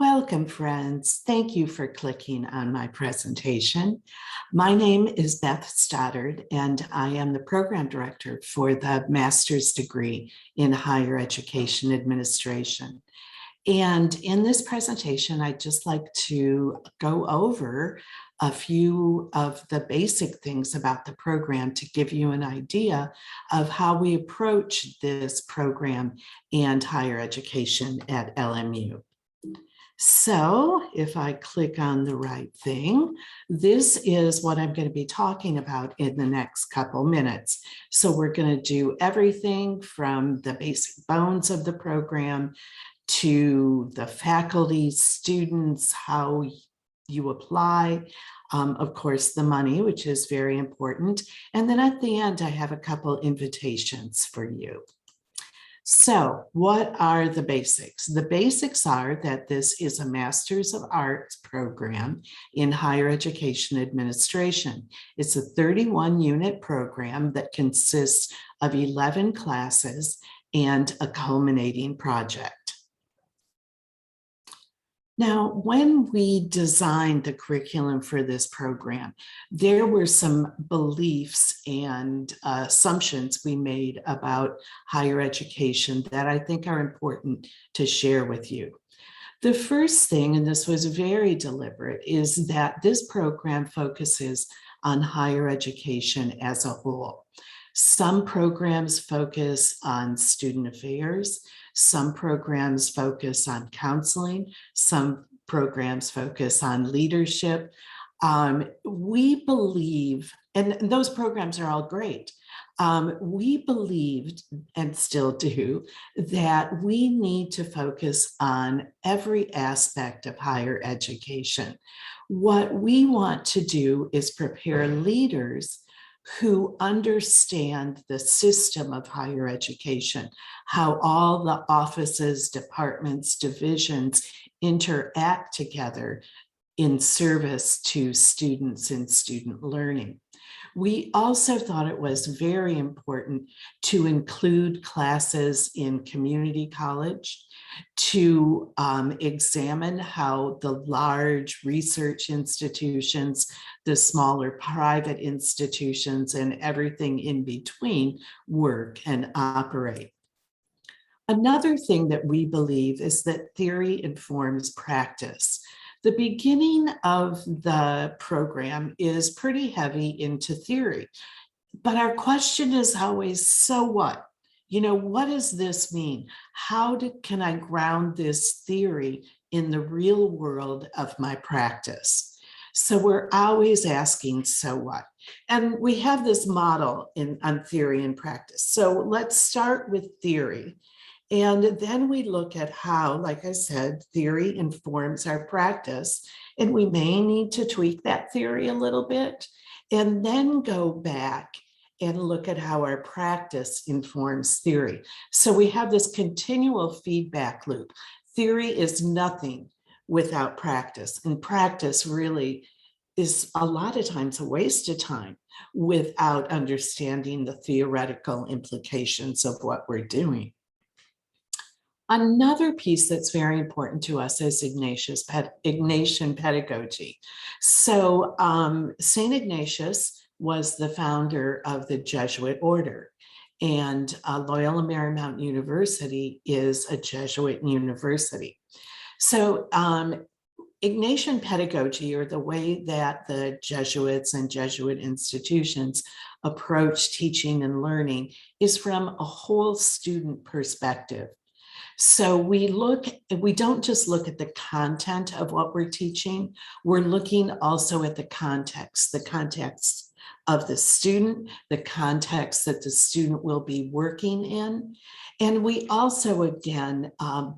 Welcome, friends. Thank you for clicking on my presentation. My name is Beth Stoddard, and I am the program director for the master's degree in higher education administration. And in this presentation, I'd just like to go over a few of the basic things about the program to give you an idea of how we approach this program and higher education at LMU. So if I click on the right thing, this is what I'm going to be talking about in the next couple minutes. So we're going to do everything from the basic bones of the program to the faculty, students, how you apply, of course, the money, which is very important. And then at the end, I have a couple invitations for you. So what are the basics? The basics are that this is a Master's of Arts program in higher education administration. It's a 31-unit program that consists of 11 classes and a culminating project. Now, when we designed the curriculum for this program, there were some beliefs and assumptions we made about higher education that I think are important to share with you. The first thing, and this was very deliberate, is that this program focuses on higher education as a whole. Some programs focus on student affairs. Some programs focus on counseling. Some programs focus on leadership. We believe, and those programs are all great. We believed, and still do, that we need to focus on every aspect of higher education. What we want to do is prepare leaders who understand the system of higher education, how all the offices, departments, divisions interact together in service to students and student learning. We also thought it was very important to include classes in community college, to examine how the large research institutions, the smaller private institutions, and everything in between work and operate. Another thing that we believe is that theory informs practice. The beginning of the program is pretty heavy into theory, but our question is always, so what? You know, what does this mean? How can I ground this theory in the real world of my practice? So we're always asking, so what? And we have this model on theory and practice. So let's start with theory. And then we look at how, like I said, theory informs our practice, and we may need to tweak that theory a little bit, and then go back and look at how our practice informs theory. So we have this continual feedback loop. Theory is nothing without practice, and practice really is a lot of times a waste of time without understanding the theoretical implications of what we're doing. Another piece that's very important to us is Ignatian pedagogy. So St. Ignatius was the founder of the Jesuit order, and Loyola Marymount University is a Jesuit university. So Ignatian pedagogy, or the way that the Jesuits and Jesuit institutions approach teaching and learning, is from a whole student perspective. So we don't just look at the content of what we're teaching, we're looking also at the context of the student, the context that the student will be working in. And we also, again,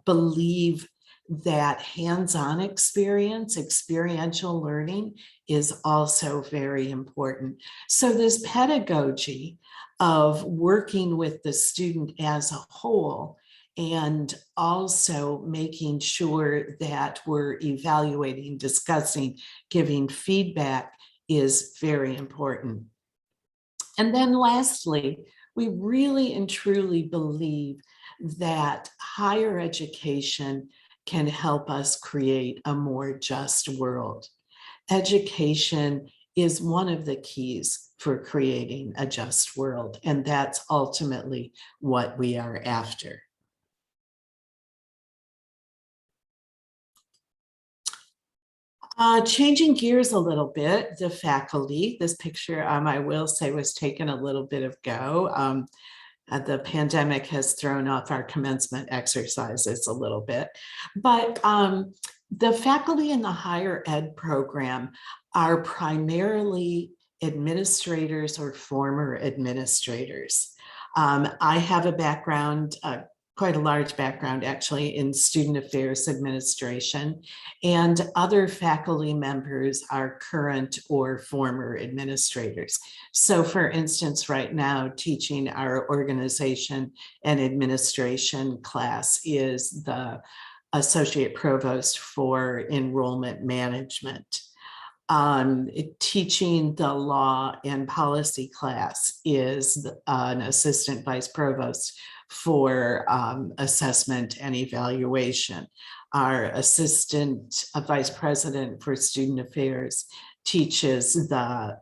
believe that hands-on experience, experiential learning, is also very important. So this pedagogy of working with the student as a whole, and also making sure that we're evaluating, discussing, giving feedback is very important. And then lastly, we really and truly believe that higher education can help us create a more just world. Education is one of the keys for creating a just world, and that's ultimately what we are after. Changing gears a little bit, the faculty, this picture, I will say, was taken a little bit ago. The pandemic has thrown off our commencement exercises a little bit, but the faculty in the higher ed program are primarily administrators or former administrators. I have a background, quite a large background actually, in student affairs administration, and other faculty members are current or former administrators. So for instance, right now, teaching our organization and administration class is the associate provost for enrollment management. Teaching the law and policy class is an assistant vice provost for assessment and evaluation. Our assistant vice president for student affairs teaches the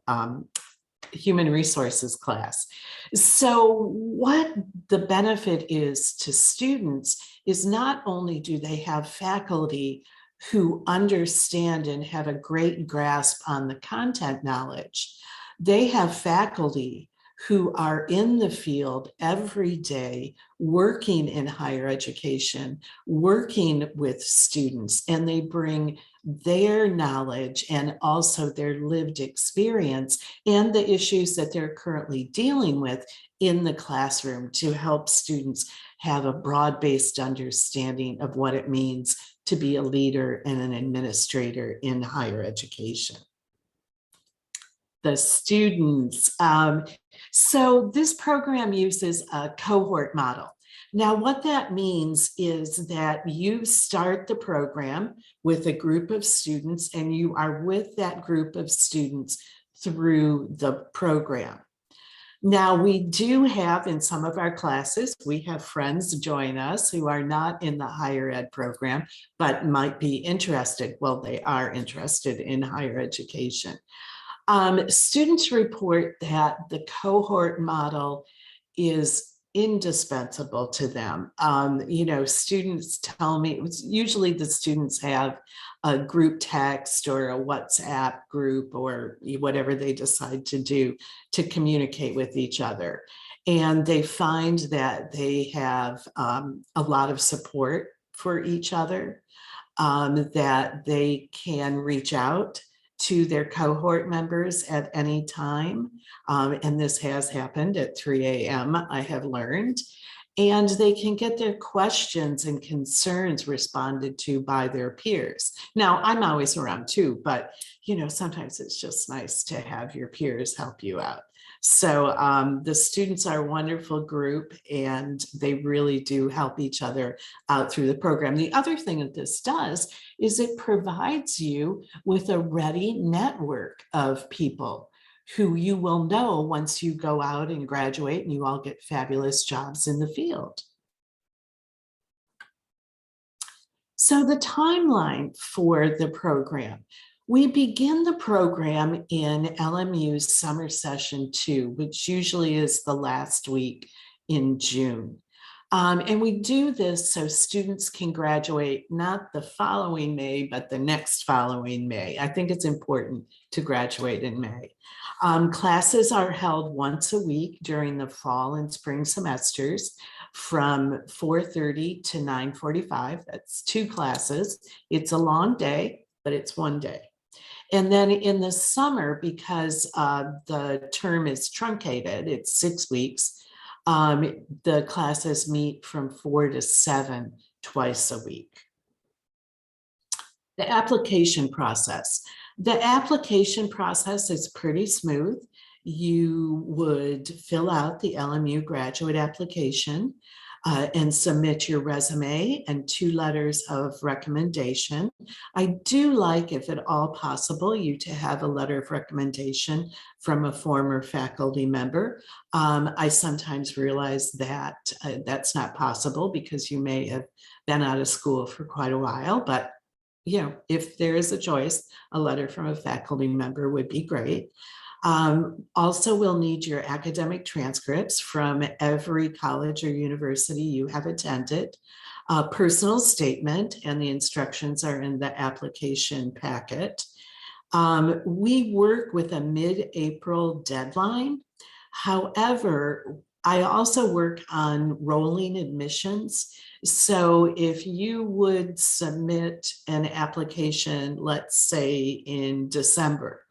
human resources class. So what the benefit is to students is not only do they have faculty who understand and have a great grasp on the content knowledge, they have faculty who are in the field every day, working in higher education, working with students, and they bring their knowledge and also their lived experience and the issues that they're currently dealing with in the classroom to help students have a broad-based understanding of what it means to be a leader and an administrator in higher education. The students. So this program uses a cohort model. Now, what that means is that you start the program with a group of students and you are with that group of students through the program. Now, we do have in some of our classes, we have friends join us who are not in the higher ed program, but might be interested. Well, they are interested in higher education. Students report that the cohort model is indispensable to them. You know, students tell me, usually the students have a group text or a WhatsApp group or whatever they decide to do to communicate with each other. And they find that they have a lot of support for each other, that they can reach out to their cohort members at any time. And this has happened at 3 a.m., I have learned. And they can get their questions and concerns responded to by their peers. Now, I'm always around too, but you know, sometimes it's just nice to have your peers help you out. So the students are a wonderful group and they really do help each other out through the program. The other thing that this does is it provides you with a ready network of people who you will know once you go out and graduate and you all get fabulous jobs in the field. So the timeline for the program. We begin the program in LMU's summer session 2, which usually is the last week in June. And we do this so students can graduate not the following May, but the next following May. I think it's important to graduate in May. Classes are held once a week during the fall and spring semesters from 4:30 to 9:45. That's 2 classes. It's a long day, but it's one day. And then in the summer, because the term is truncated, it's 6 weeks, the classes meet from 4 to 7 twice a week. The application process. The application process is pretty smooth. You would fill out the LMU graduate application. and submit your resume and 2 letters of recommendation. I do like, if at all possible, you to have a letter of recommendation from a former faculty member. I sometimes realize that that's not possible because you may have been out of school for quite a while, but if there is a choice, a letter from a faculty member would be great. Also, we'll need your academic transcripts from every college or university you have attended, a personal statement, and the instructions are in the application packet. We work with a mid-April deadline. However, I also work on rolling admissions. So if you would submit an application, let's say in December,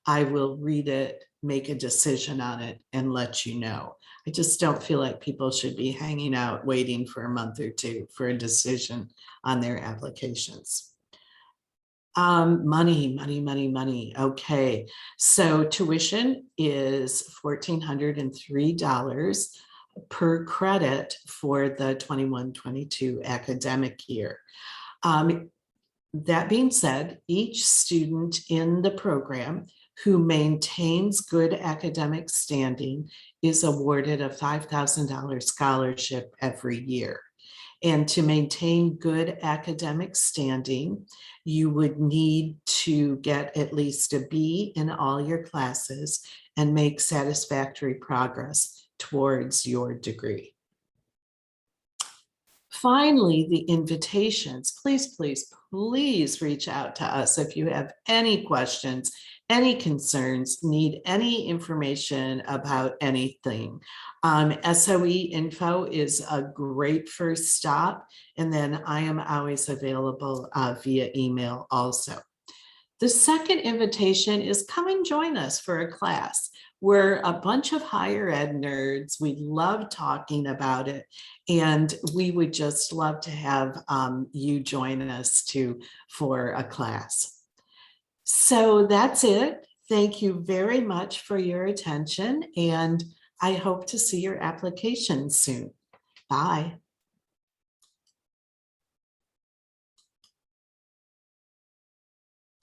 I will read it, make a decision on it, and let you know. I just don't feel like people should be hanging out waiting for a month or 2 for a decision on their applications. Money. Okay, so tuition is $1,403 per credit for the 21-22 academic year. That being said, each student in the program who maintains good academic standing is awarded a $5,000 scholarship every year. And to maintain good academic standing, you would need to get at least a B in all your classes and make satisfactory progress towards your degree. Finally, the invitations. Please reach out to us if you have any questions, any concerns, need any information about anything. SOE info is a great first stop, and then I am always available via email also. The second invitation is come and join us for a class. We're a bunch of higher ed nerds. We love talking about it, and we would just love to have you join us for a class. So that's it. Thank you very much for your attention, and I hope to see your application soon. Bye.